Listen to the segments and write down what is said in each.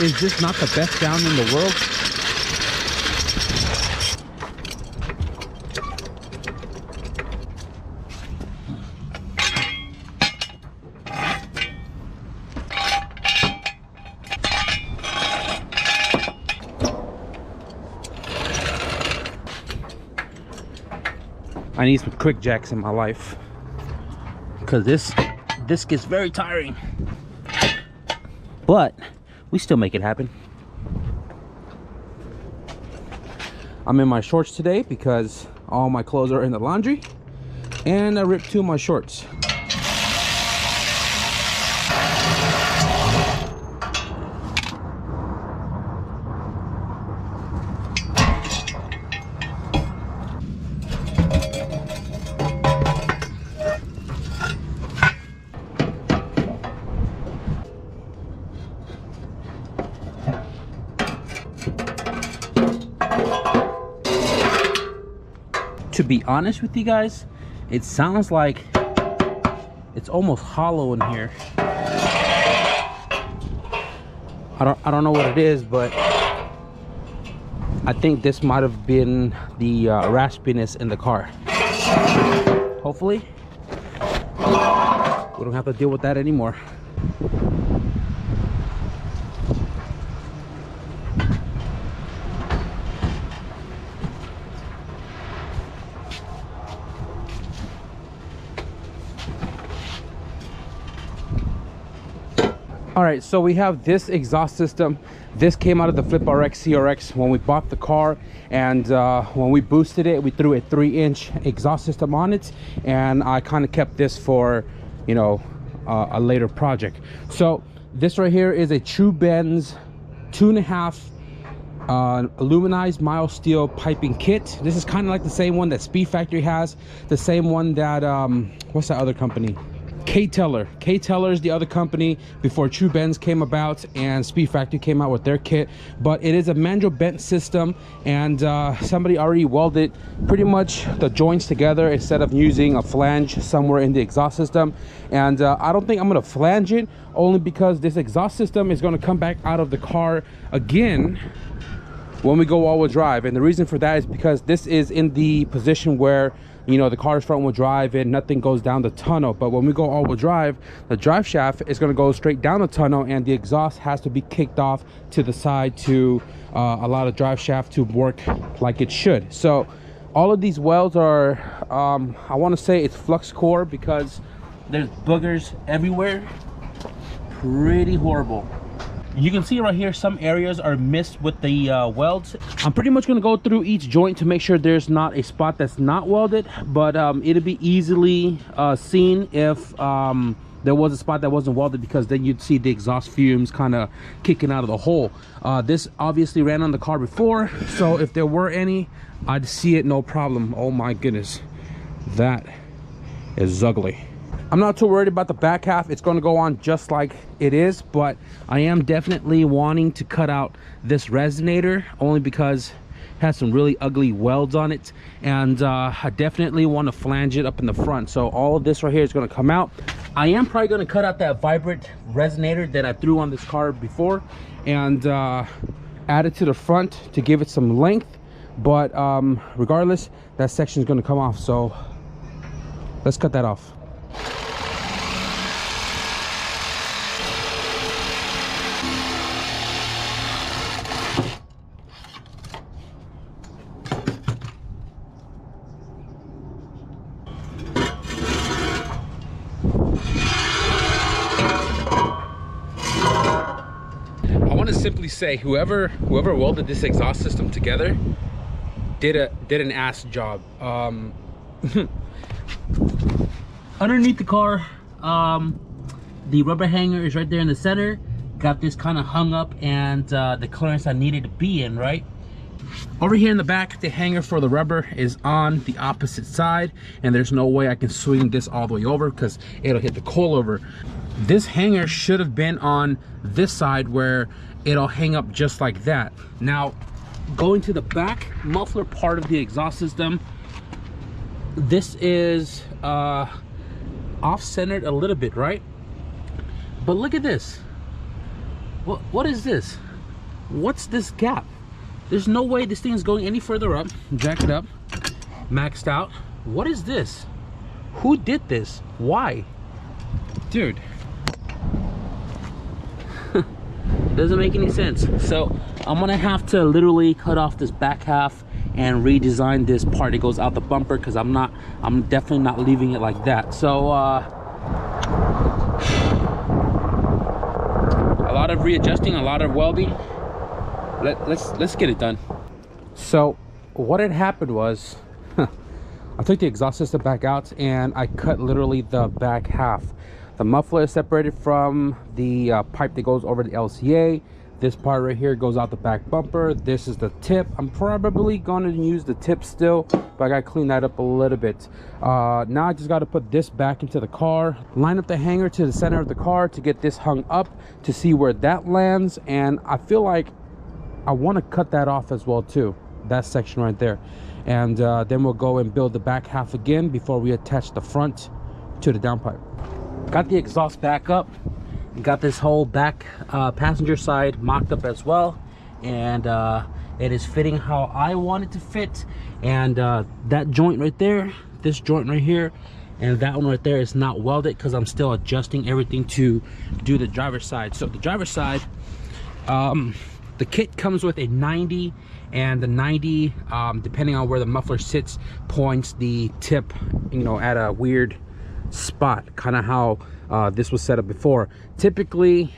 is this not the best sound in the world? I need some quick jacks in my life, because this gets very tiring, but we still make it happen. I'm in my shorts today because all my clothes are in the laundry, and I ripped 2 of my shorts. To be honest with you guys, it sounds like it's almost hollow in here. I don't know what it is, but I think this might have been the raspiness in the car. Hopefully we don't have to deal with that anymore. All right, so we have this exhaust system. This came out of the RX CRX when we bought the car, and when we boosted it, we threw a 3-inch exhaust system on it, and I kind of kept this for, you know, a later project. So this right here is a True Benz 2.5 aluminized mild steel piping kit. This is kind of like the same one that Speed Factory has, the same one that what's that other company? K-Teller is the other company before True Benz came about and Speed Factory came out with their kit. But it is a manual bent system, and somebody already welded pretty much the joints together instead of using a flange somewhere in the exhaust system. And I don't think I'm gonna flange it, only because this exhaust system is gonna come back out of the car again when we go all-wheel drive. And the reason for that is because this is in the position where, you know, the car is front-wheel drive and nothing goes down the tunnel. But when we go all-wheel drive, the drive shaft is going to go straight down the tunnel, and the exhaust has to be kicked off to the side to allow the drive shaft to work like it should. So all of these welds are, I want to say it's flux core, because there's boogers everywhere. Pretty horrible. You can see right here, some areas are missed with the welds. I'm pretty much going to go through each joint to make sure there's not a spot that's not welded, but it'll be easily seen if there was a spot that wasn't welded, because then you'd see the exhaust fumes kind of kicking out of the hole. This obviously ran on the car before, so if there were any, I'd see it no problem. Oh my goodness, that is ugly. I'm not too worried about the back half. It's going to go on just like it is, but I am definitely wanting to cut out this resonator, only because it has some really ugly welds on it, and I definitely want to flange it up in the front. So all of this right here is going to come out. I am probably going to cut out that vibrant resonator that I threw on this car before and add it to the front to give it some length, but regardless, that section is going to come off. So let's cut that off. Simply say whoever welded this exhaust system together did an ass job. Underneath the car, the rubber hanger is right there in the center. Got this kind of hung up, and the clearance I needed to be in, right? Over here in the back, the hanger for the rubber is on the opposite side, and there's no way I can swing this all the way over because it'll hit the coilover. This hanger should have been on this side where it'll hang up just like that. Now, going to the back muffler part of the exhaust system, this is off-centered a little bit, right? But look at this. What is this? What's this gap? There's no way this thing is going any further up. Jack it up, maxed out. What is this? Who did this? Why? Dude. Doesn't make any sense. So I'm gonna have to literally cut off this back half and redesign this part that goes out the bumper, because I'm definitely not leaving it like that. So a lot of readjusting, a lot of welding. Let's get it done. So what had happened was I took the exhaust system back out and I cut literally the back half. The muffler is separated from the pipe that goes over the LCA. This part right here goes out the back bumper. This is the tip. I'm probably going to use the tip still, but I got to clean that up a little bit. Now I just got to put this back into the car, line up the hanger to the center of the car to get this hung up to see where that lands. And I feel like I want to cut that off as well too, that section right there. And then we'll go and build the back half again before we attach the front to the downpipe. Got the exhaust back up. Got this whole back passenger side mocked up as well, and it is fitting how I want it to fit. And that joint right there, this joint right here, and that one right there is not welded because I'm still adjusting everything to do the driver's side. So the driver's side, the kit comes with a 90, and the 90, depending on where the muffler sits, points the tip, you know, at a weird spot, kind of how this was set up before. Typically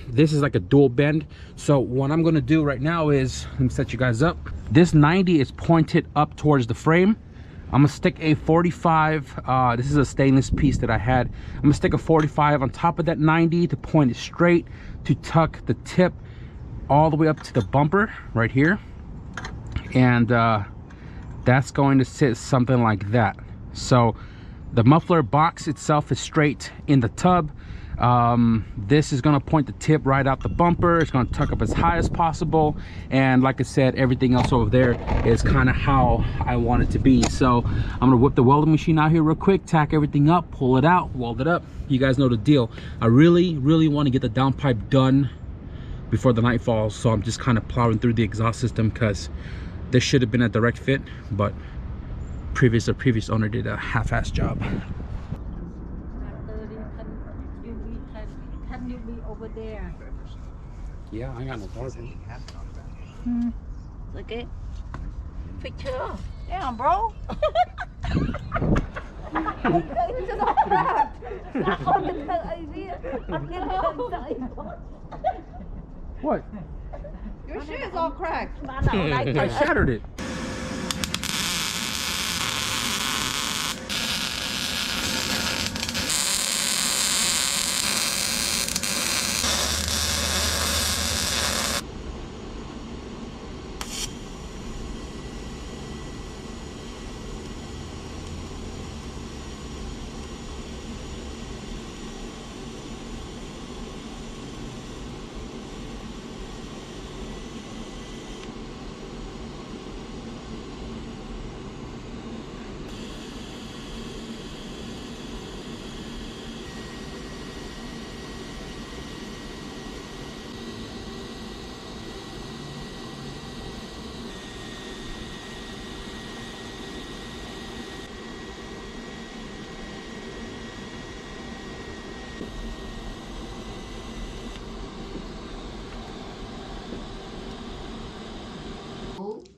this is like a dual bend. So what I'm going to do right now is, let me set you guys up. This 90 is pointed up towards the frame. I'm gonna stick a 45, this is a stainless piece that I had. I'm gonna stick a 45 on top of that 90 to point it straight, to tuck the tip all the way up to the bumper right here. And that's going to sit something like that. So the muffler box itself is straight in the tub. This is going to point the tip right out the bumper. It's going to tuck up as high as possible, and like I said, everything else over there is kind of how I want it to be. So I'm going to whip the welding machine out here real quick, tack everything up, pull it out, weld it up. You guys know the deal. I really want to get the downpipe done before the night falls, so I'm just kind of plowing through the exhaust system because this should have been a direct fit, but previous owner did a half-ass job. Can you be over there? Yeah, I got no problem. Okay. Picture. Yeah, bro. What? Your shit is all cracked. I shattered it.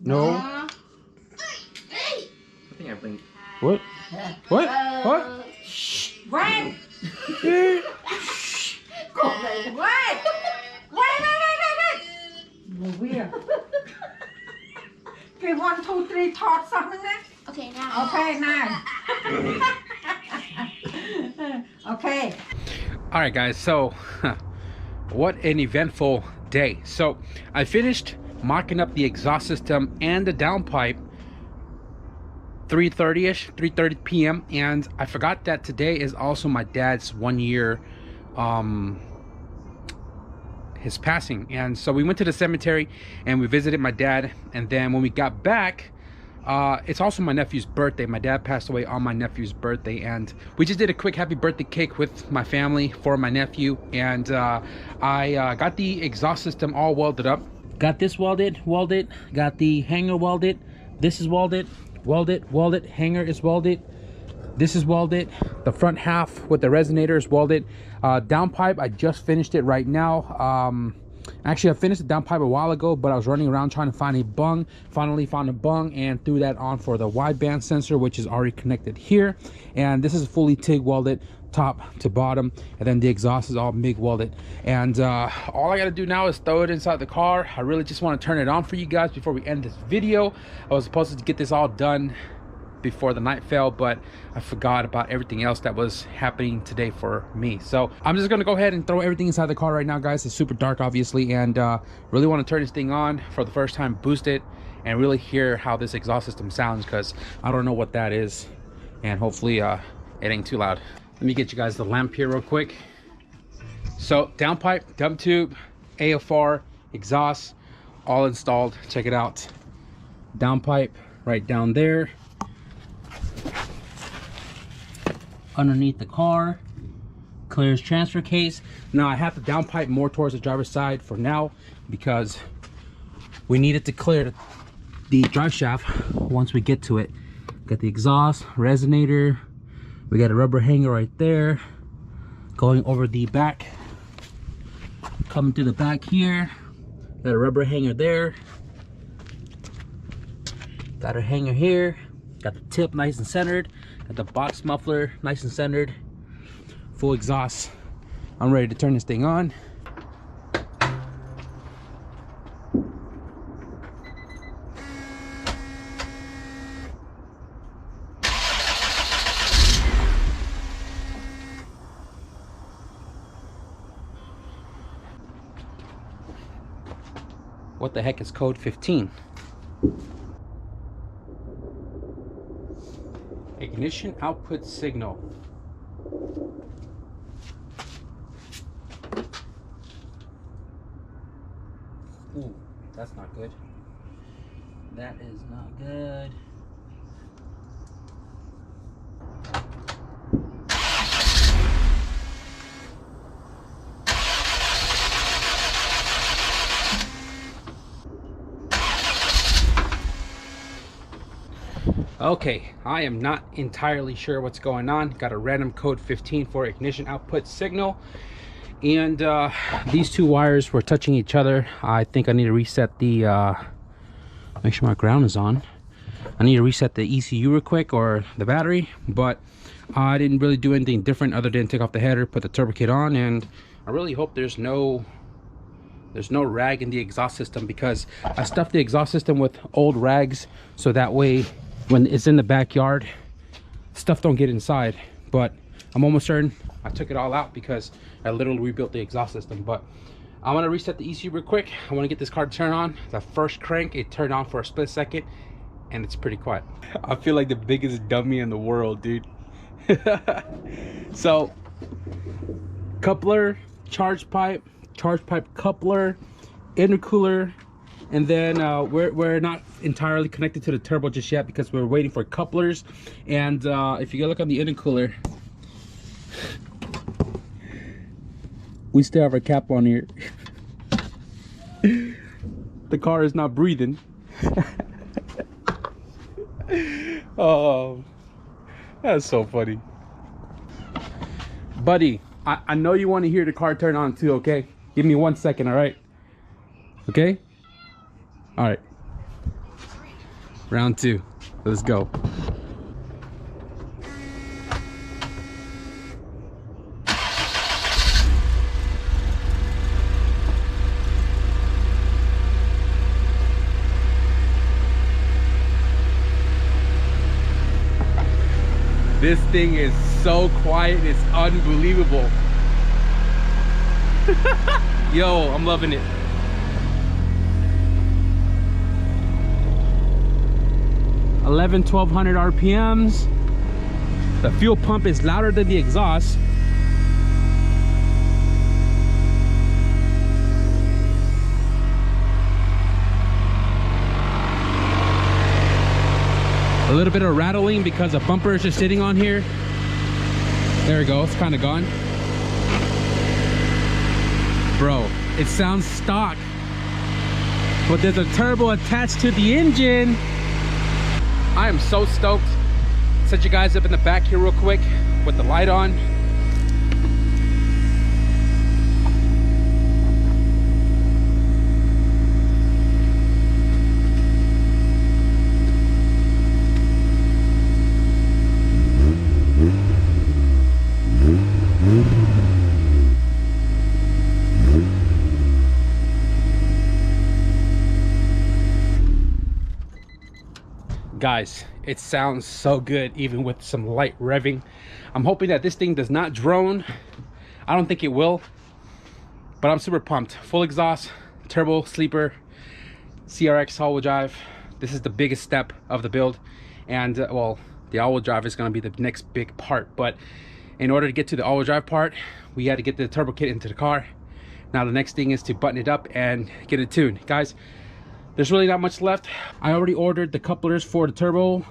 No. I think I blinked. What? What? What? Shh. Run. Yeah. Wait. Weird. Okay, 1, 2, 3,ถอด something there. Okay, now. Okay, now. Okay. All right, guys. So, what an eventful day. So, I finished mocking up the exhaust system and the downpipe 3:30ish, 3:30 p.m. and I forgot that today is also my dad's 1 year his passing. And so we went to the cemetery and we visited my dad, and then when we got back, It's also my nephew's birthday. My dad passed away on my nephew's birthday, and we just did a quick happy birthday cake with my family for my nephew. And I got the exhaust system all welded up. Got this welded. Got the hanger welded. This is welded. Hanger is welded. This is welded. The front half with the resonator is welded. Downpipe, I just finished it right now. Actually, I finished the downpipe a while ago, but I was running around trying to find a bung. Finally found a bung and threw that on for the wideband sensor, which is already connected here. And this is fully TIG welded top to bottom, and then the exhaust is all MIG welded. And all I gotta do now is throw it inside the car. I really just want to turn it on for you guys before we end this video. I was supposed to get this all done before the night fell, but I forgot about everything else that was happening today for me. So I'm just gonna go ahead and throw everything inside the car right now, guys. It's super dark, obviously, and really want to turn this thing on for the first time, boost it, and really hear how this exhaust system sounds, because I don't know what that is, and hopefully it ain't too loud. Let me get you guys the lamp here real quick. So downpipe, dump tube, AFR, exhaust, all installed. Check it out. Downpipe right down there. Underneath the car, clears transfer case. Now I have the downpipe more towards the driver's side for now, because we need it to clear the drive shaft once we get to it. Got the exhaust, resonator. We got a rubber hanger right there going over the back, coming to the back here. Got a rubber hanger there, got a hanger here, got the tip nice and centered, got the box muffler nice and centered, full exhaust. I'm ready to turn this thing on. What the heck is code 15? Ignition output signal. Ooh, that's not good. That is not good. Okay, I am not entirely sure what's going on. Got a random code 15 for ignition output signal, and these two wires were touching each other. I think I need to reset the make sure my ground is on. I need to reset the ECU real quick, or the battery, but I didn't really do anything different other than take off the header, put the turbo kit on, and I really hope there's no rag in the exhaust system, because I stuffed the exhaust system with old rags so that way when it's in the backyard stuff don't get inside. But I'm almost certain I took it all out because I literally rebuilt the exhaust system. But I want to reset the ECU real quick. I want to get this car to turn on. The first crank, it turned on for a split second, and it's pretty quiet. I feel like the biggest dummy in the world, dude. So coupler, charge pipe coupler, intercooler, and then we're not entirely connected to the turbo just yet because we're waiting for couplers. And if you go look on the intercooler, we still have our cap on here. The car is not breathing. Oh, that's so funny. Buddy, I know you want to hear the car turn on too, okay? Give me 1 second, all right? Okay? All right. Round two. Let's go. This thing is so quiet, it's unbelievable. Yo, I'm loving it. $1,100 to 1,200 RPMs. The fuel pump is louder than the exhaust. little bit of rattling because a bumper is just sitting on here. There we go, it's kind of gone. Bro, it sounds stock, but there's a turbo attached to the engine. I am so stoked. Set you guys up in the back here real quick with the light on. Guys, it sounds so good even with some light revving. I'm hoping that this thing does not drone. I don't think it will, but I'm super pumped. Full exhaust, turbo sleeper, CRX all-wheel drive. This is the biggest step of the build, and well, the all-wheel drive is going to be the next big part, but in order to get to the all-wheel drive part, we had to get the turbo kit into the car. Now the next thing is to button it up and get it tuned. Guys, there's really not much left. I already ordered the couplers for the turbo,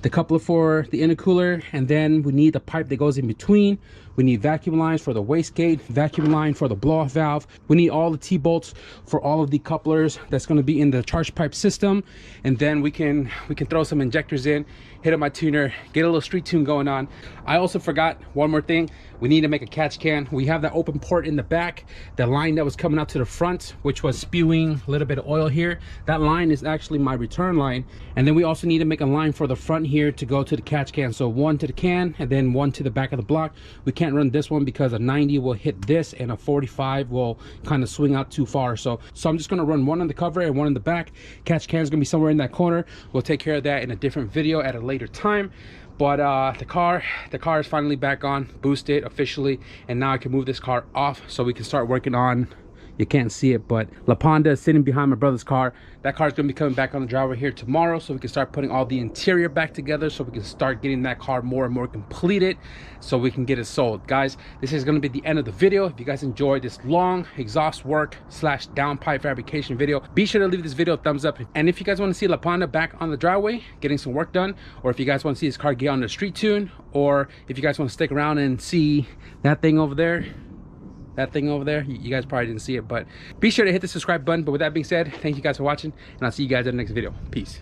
the coupler for the intercooler, and then we need the pipe that goes in between. We need vacuum lines for the wastegate, vacuum line for the blow-off valve. We need all the T-bolts for all of the couplers that's going to be in the charge pipe system, and then we can throw some injectors in, hit up my tuner, get a little street tune going on. I also forgot one more thing. We need to make a catch can. We have that open port in the back. The line that was coming out to the front, which was spewing a little bit of oil here, that line is actually my return line. And then we also need to make a line for the front here to go to the catch can. So one to the can and then one to the back of the block. We can't run this one because a 90 will hit this and a 45 will kind of swing out too far. So I'm just gonna run one on the cover and one in the back. Catch can is gonna be somewhere in that corner. We'll take care of that in a different video at a later time. But the car is finally back on, boosted officially, and now I can move this car off so we can start working on, you can't see it, but La Ponda is sitting behind my brother's car. That car is going to be coming back on the driveway here tomorrow, so we can start putting all the interior back together, so we can start getting that car more and more completed, so we can get it sold. Guys, this is going to be the end of the video. If you guys enjoyed this long exhaust work / downpipe fabrication video, be sure to leave this video a thumbs up. And if you guys want to see La Ponda back on the driveway getting some work done, or if you guys want to see this car get on the street tune, or if you guys want to stick around and see that thing over there, you guys probably didn't see it, but be sure to hit the subscribe button. But with that being said, thank you guys for watching, and I'll see you guys in the next video. Peace.